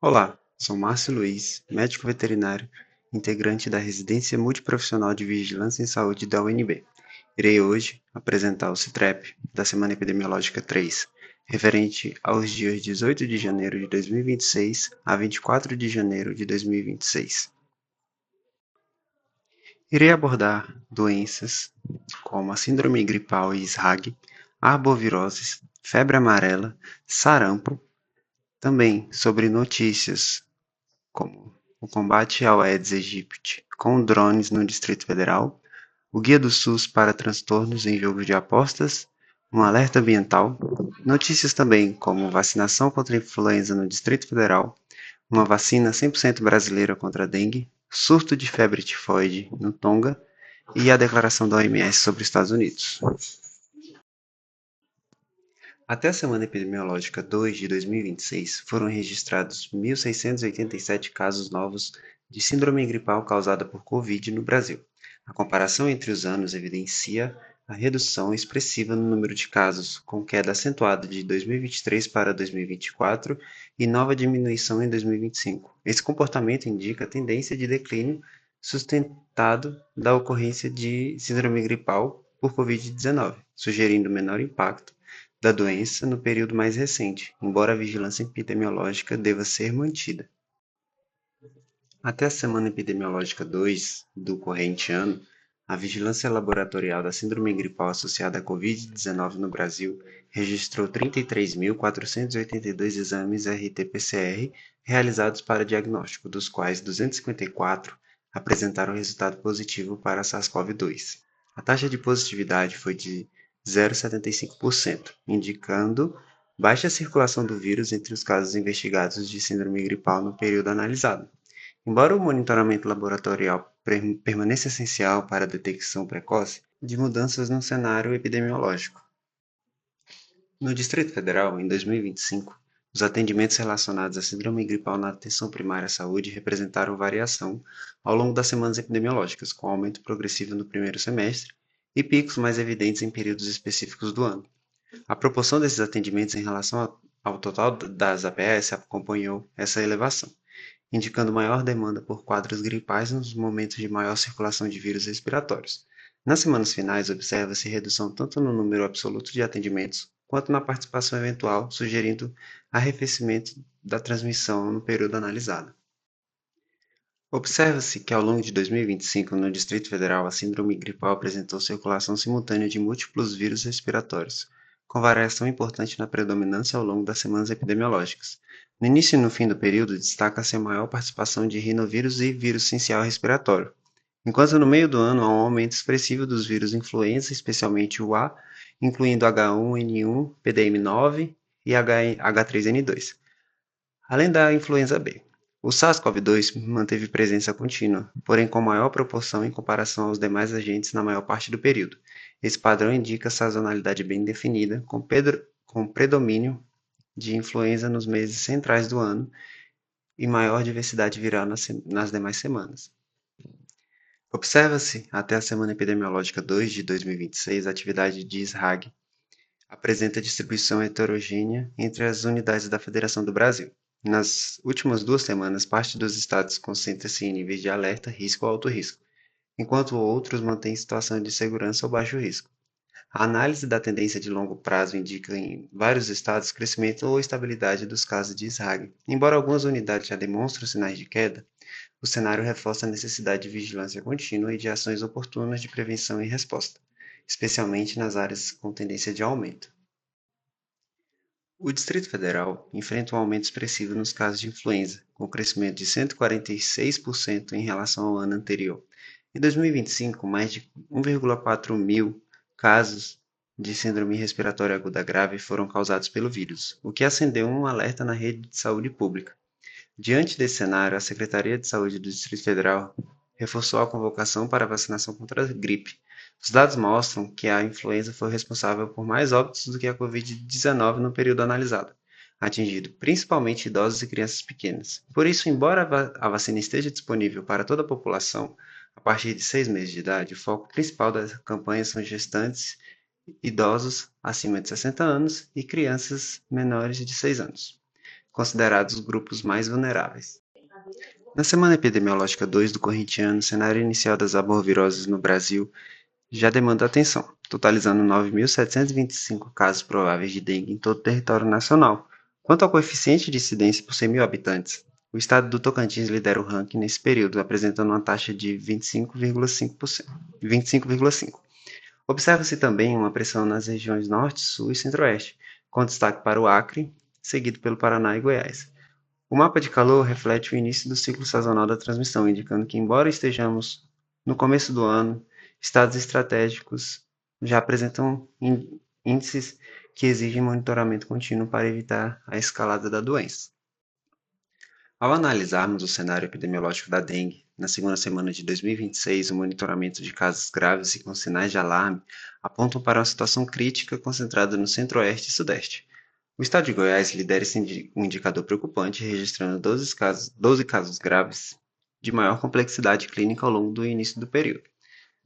Olá, sou Márcio Luiz, médico veterinário, integrante da Residência Multiprofissional de Vigilância em Saúde da UNB. Irei hoje apresentar o CITREP da Semana Epidemiológica 3, referente aos dias 18 de janeiro de 2026 a 24 de janeiro de 2026. Irei abordar doenças como a síndrome gripal e SRAG, arboviroses, febre amarela, sarampo, também sobre notícias como o combate ao Aedes aegypti com drones no Distrito Federal, o Guia do SUS para transtornos em jogos de apostas, um alerta ambiental, notícias também como vacinação contra a influenza no Distrito Federal, uma vacina 100% brasileira contra a dengue, surto de febre tifoide no Tonga e a declaração da OMS sobre os Estados Unidos. Até a semana epidemiológica 2 de 2026, foram registrados 1.687 casos novos de síndrome gripal causada por Covid no Brasil. A comparação entre os anos evidencia a redução expressiva no número de casos, com queda acentuada de 2023 para 2024 e nova diminuição em 2025. Esse comportamento indica a tendência de declínio sustentado da ocorrência de síndrome gripal por Covid-19, sugerindo menor impacto da doença no período mais recente, embora a vigilância epidemiológica deva ser mantida. Até a semana epidemiológica 2 do corrente ano, a vigilância laboratorial da síndrome gripal associada à Covid-19 no Brasil registrou 33.482 exames RT-PCR realizados para diagnóstico, dos quais 254 apresentaram resultado positivo para SARS-CoV-2. A taxa de positividade foi de 0,75%, indicando baixa circulação do vírus entre os casos investigados de síndrome gripal no período analisado. Embora o monitoramento laboratorial permaneça essencial para a detecção precoce de mudanças no cenário epidemiológico. No Distrito Federal, em 2025, os atendimentos relacionados à síndrome gripal na atenção primária à saúde representaram variação ao longo das semanas epidemiológicas, com aumento progressivo no primeiro semestre e picos mais evidentes em períodos específicos do ano. A proporção desses atendimentos em relação ao total das APS acompanhou essa elevação, indicando maior demanda por quadros gripais nos momentos de maior circulação de vírus respiratórios. Nas semanas finais, observa-se redução tanto no número absoluto de atendimentos quanto na participação eventual, sugerindo arrefecimento da transmissão no período analisado. Observa-se que ao longo de 2025, no Distrito Federal, a síndrome gripal apresentou circulação simultânea de múltiplos vírus respiratórios, com variação importante na predominância ao longo das semanas epidemiológicas. No início e no fim do período, destaca-se a maior participação de rinovírus e vírus sincial respiratório, enquanto no meio do ano há um aumento expressivo dos vírus influenza, especialmente o A, incluindo H1N1, PDM9 e H3N2, além da influenza B. O SARS-CoV-2 manteve presença contínua, porém com maior proporção em comparação aos demais agentes na maior parte do período. Esse padrão indica sazonalidade bem definida, com predomínio de influenza nos meses centrais do ano e maior diversidade viral nas demais semanas. Observa-se, até a semana epidemiológica 2 de 2026, a atividade de SRAG apresenta distribuição heterogênea entre as unidades da Federação do Brasil. Nas últimas 2 semanas, parte dos estados concentra-se em níveis de alerta, risco ou alto risco, enquanto outros mantêm situação de segurança ou baixo risco. A análise da tendência de longo prazo indica em vários estados crescimento ou estabilidade dos casos de SRAG. Embora algumas unidades já demonstrem sinais de queda, o cenário reforça a necessidade de vigilância contínua e de ações oportunas de prevenção e resposta, especialmente nas áreas com tendência de aumento. O Distrito Federal enfrenta um aumento expressivo nos casos de influenza, com crescimento de 146% em relação ao ano anterior. Em 2025, mais de 1,4 mil casos de síndrome respiratória aguda grave foram causados pelo vírus, o que acendeu um alerta na rede de saúde pública. Diante desse cenário, a Secretaria de Saúde do Distrito Federal reforçou a convocação para a vacinação contra a gripe. Os dados mostram que a influenza foi responsável por mais óbitos do que a Covid-19 no período analisado, atingindo principalmente idosos e crianças pequenas. Por isso, embora a vacina esteja disponível para toda a população a partir de 6 meses de idade, o foco principal da campanha são gestantes, idosos acima de 60 anos e crianças menores de 6 anos. considerados os grupos mais vulneráveis. Na semana epidemiológica 2 do correntiano, o cenário inicial das arboviroses no Brasil já demanda atenção, totalizando 9.725 casos prováveis de dengue em todo o território nacional. Quanto ao coeficiente de incidência por 100 mil habitantes, o estado do Tocantins lidera o ranking nesse período, apresentando uma taxa de 25,5%. 25,5%. Observa-se também uma pressão nas regiões Norte, Sul e Centro-Oeste, com destaque para o Acre, seguido pelo Paraná e Goiás. O mapa de calor reflete o início do ciclo sazonal da transmissão, indicando que, embora estejamos no começo do ano, estados estratégicos já apresentam índices que exigem monitoramento contínuo para evitar a escalada da doença. Ao analisarmos o cenário epidemiológico da dengue, na segunda semana de 2026, o monitoramento de casos graves e com sinais de alarme apontam para uma situação crítica concentrada no centro-oeste e sudeste. O estado de Goiás lidera esse indicador preocupante, registrando 12 casos graves de maior complexidade clínica ao longo do início do período.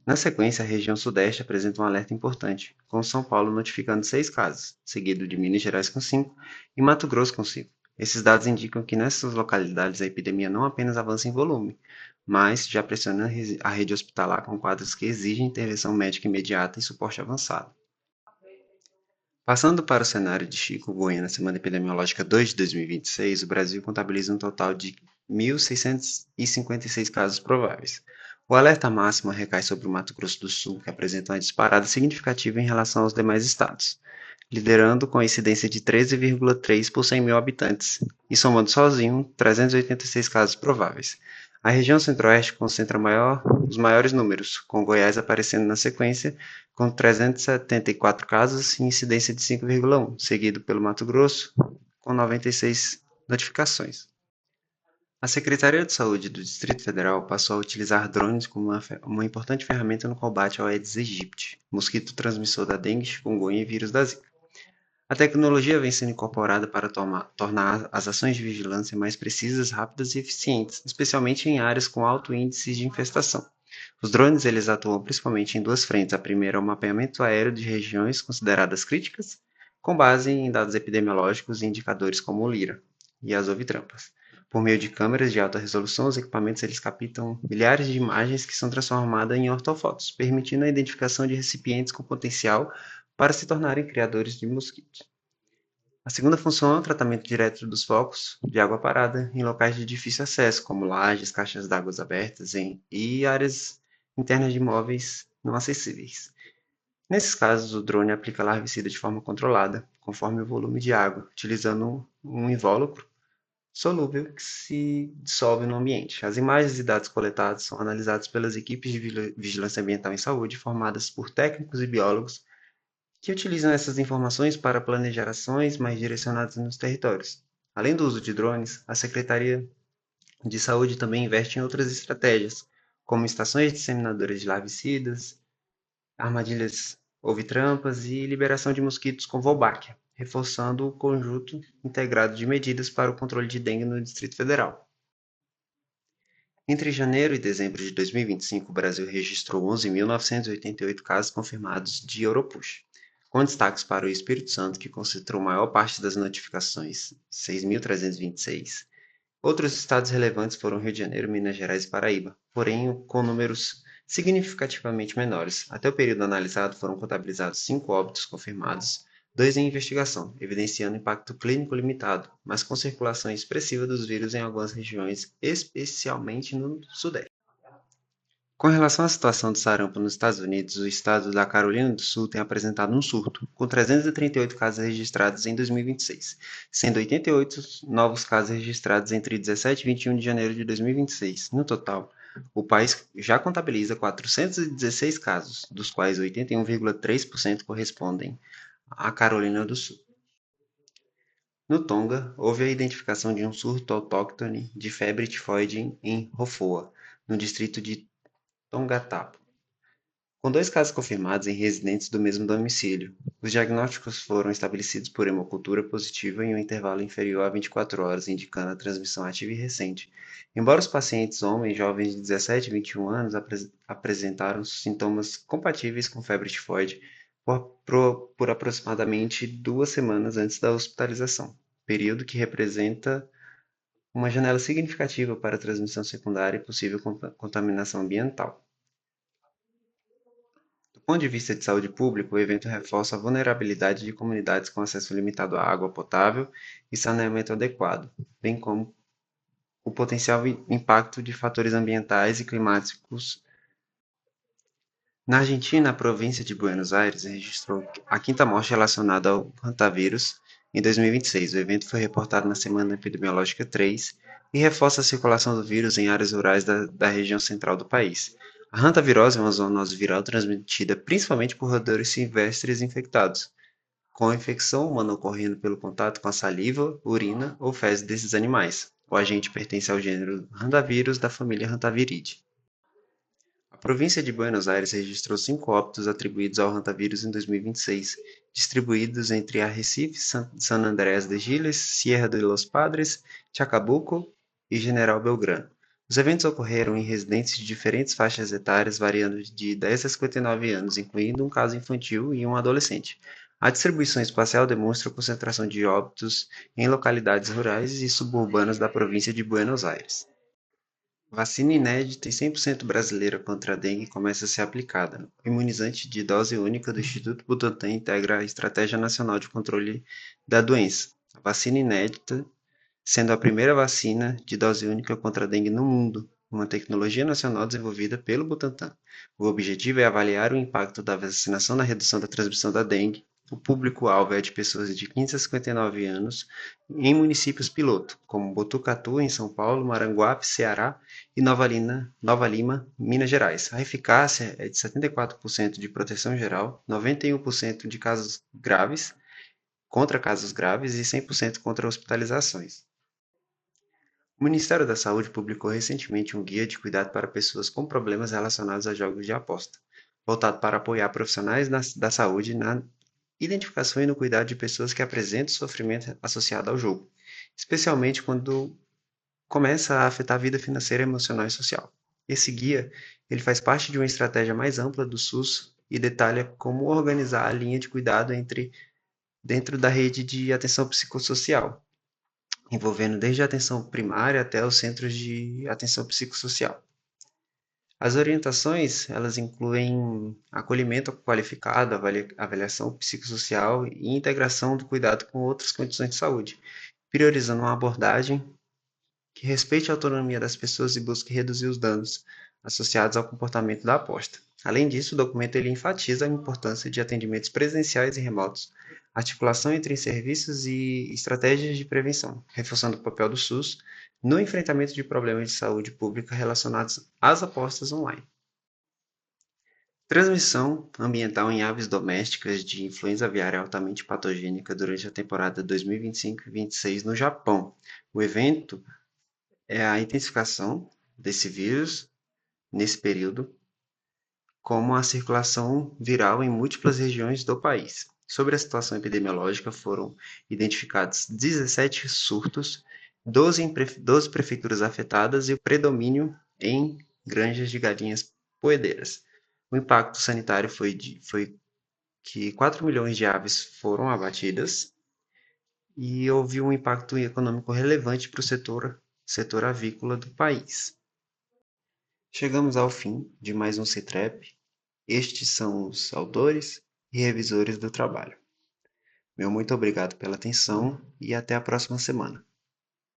Na sequência, a região sudeste apresenta um alerta importante, com São Paulo notificando 6 casos, seguido de Minas Gerais com 5 e Mato Grosso com 5. Esses dados indicam que nessas localidades a epidemia não apenas avança em volume, mas já pressiona a rede hospitalar com quadros que exigem intervenção médica imediata e suporte avançado. Passando para o cenário de chikungunya na semana epidemiológica 2 de 2026, o Brasil contabiliza um total de 1.656 casos prováveis. O alerta máximo recai sobre o Mato Grosso do Sul, que apresenta uma disparada significativa em relação aos demais estados, liderando com a incidência de 13,3 por 100 mil habitantes, e somando sozinho 386 casos prováveis. A região centro-oeste concentra os maiores números, com Goiás aparecendo na sequência, com 374 casos e incidência de 5,1, seguido pelo Mato Grosso, com 96 notificações. A Secretaria de Saúde do Distrito Federal passou a utilizar drones como uma importante ferramenta no combate ao Aedes aegypti, mosquito transmissor da dengue, chikungunya e vírus da Zika. A tecnologia vem sendo incorporada para tornar as ações de vigilância mais precisas, rápidas e eficientes, especialmente em áreas com alto índice de infestação. Os drones eles atuam principalmente em duas frentes. A primeira é o mapeamento aéreo de regiões consideradas críticas, com base em dados epidemiológicos e indicadores como o LIRA e as ovitrampas. Por meio de câmeras de alta resolução, os equipamentos eles captam milhares de imagens que são transformadas em ortofotos, permitindo a identificação de recipientes com potencial para se tornarem criadores de mosquitos. A segunda função é o tratamento direto dos focos de água parada em locais de difícil acesso, como lajes, caixas d'água abertas e áreas internas de imóveis não acessíveis. Nesses casos, o drone aplica larvicida de forma controlada, conforme o volume de água, utilizando um invólucro solúvel que se dissolve no ambiente. As imagens e dados coletados são analisados pelas equipes de vigilância ambiental em saúde, formadas por técnicos e biólogos, que utilizam essas informações para planejar ações mais direcionadas nos territórios. Além do uso de drones, a Secretaria de Saúde também investe em outras estratégias, como estações disseminadoras de larvicidas, armadilhas ovitrampas e liberação de mosquitos com Wolbachia, reforçando o conjunto integrado de medidas para o controle de dengue no Distrito Federal. Entre janeiro e dezembro de 2025, o Brasil registrou 11.988 casos confirmados de Europush, com destaques para o Espírito Santo, que concentrou a maior parte das notificações, 6.326. Outros estados relevantes foram Rio de Janeiro, Minas Gerais e Paraíba, porém com números significativamente menores. Até o período analisado foram contabilizados 5 óbitos confirmados, 2 em investigação, evidenciando impacto clínico limitado, mas com circulação expressiva dos vírus em algumas regiões, especialmente no Sudeste. Com relação à situação do sarampo nos Estados Unidos, o estado da Carolina do Sul tem apresentado um surto, com 338 casos registrados em 2026, sendo 88 novos casos registrados entre 17 e 21 de janeiro de 2026. No total, o país já contabiliza 416 casos, dos quais 81,3% correspondem à Carolina do Sul. No Tonga, houve a identificação de um surto autóctone de febre tifoide em Rofoa, no distrito de Tongatapu, com 2 casos confirmados em residentes do mesmo domicílio. Os diagnósticos foram estabelecidos por hemocultura positiva em um intervalo inferior a 24 horas, indicando a transmissão ativa e recente. Embora os pacientes homens jovens de 17 e 21 anos apresentaram sintomas compatíveis com febre tifoide por aproximadamente 2 semanas antes da hospitalização. período que representa uma janela significativa para a transmissão secundária e possível contaminação ambiental. Do ponto de vista de saúde pública, o evento reforça a vulnerabilidade de comunidades com acesso limitado à água potável e saneamento adequado, bem como o potencial impacto de fatores ambientais e climáticos. Na Argentina, a província de Buenos Aires registrou a quinta morte relacionada ao hantavírus em 2026. O evento foi reportado na Semana Epidemiológica 3 e reforça a circulação do vírus em áreas rurais da região central do país. A hantavirose é uma zoonose viral transmitida principalmente por roedores silvestres infectados, com a infecção humana ocorrendo pelo contato com a saliva, urina ou fezes desses animais. O agente pertence ao gênero Hantavirus da família Hantaviridae. A província de Buenos Aires registrou 5 óbitos atribuídos ao hantavírus em 2026, distribuídos entre Arrecife, San Andrés de Giles, Sierra de los Padres, Chacabuco e General Belgrano. Os eventos ocorreram em residentes de diferentes faixas etárias, variando de 10 a 59 anos, incluindo um caso infantil e um adolescente. A distribuição espacial demonstra a concentração de óbitos em localidades rurais e suburbanas da província de Buenos Aires. Vacina inédita e 100% brasileira contra a dengue começa a ser aplicada. O imunizante de dose única do Instituto Butantan integra a Estratégia Nacional de Controle da Doença. A vacina inédita, sendo a primeira vacina de dose única contra a dengue no mundo, uma tecnologia nacional desenvolvida pelo Butantan. O objetivo é avaliar o impacto da vacinação na redução da transmissão da dengue. O público-alvo é de pessoas de 15 a 59 anos em municípios piloto, como Botucatu, em São Paulo, Maranguape, Ceará e Nova Lima, Minas Gerais. A eficácia é de 74% de proteção geral, 91% de casos graves, contra casos graves e 100% contra hospitalizações. O Ministério da Saúde publicou recentemente um guia de cuidado para pessoas com problemas relacionados a jogos de aposta, voltado para apoiar profissionais da saúde na identificação e no cuidado de pessoas que apresentam sofrimento associado ao jogo, especialmente quando começa a afetar a vida financeira, emocional e social. Esse guia, ele faz parte de uma estratégia mais ampla do SUS e detalha como organizar a linha de cuidado dentro da rede de atenção psicossocial, envolvendo desde a atenção primária até os centros de atenção psicossocial. As orientações, elas incluem acolhimento qualificado, avaliação psicossocial e integração do cuidado com outras condições de saúde, priorizando uma abordagem que respeite a autonomia das pessoas e busque reduzir os danos associados ao comportamento da aposta. Além disso, o documento ele enfatiza a importância de atendimentos presenciais e remotos, articulação entre serviços e estratégias de prevenção, reforçando o papel do SUS no enfrentamento de problemas de saúde pública relacionados às apostas online. Transmissão ambiental em aves domésticas de influenza aviária altamente patogênica durante a temporada 2025-26 no Japão. O evento é a intensificação desse vírus nesse período, como a circulação viral em múltiplas regiões do país. Sobre a situação epidemiológica, foram identificados 17 surtos, 12 prefeituras afetadas e o predomínio em granjas de galinhas poedeiras. O impacto sanitário foi que 4 milhões de aves foram abatidas e houve um impacto econômico relevante para o setor avícola do país. Chegamos ao fim de mais um CITREP. Estes são os autores e revisores do trabalho. Meu muito obrigado pela atenção e até a próxima semana.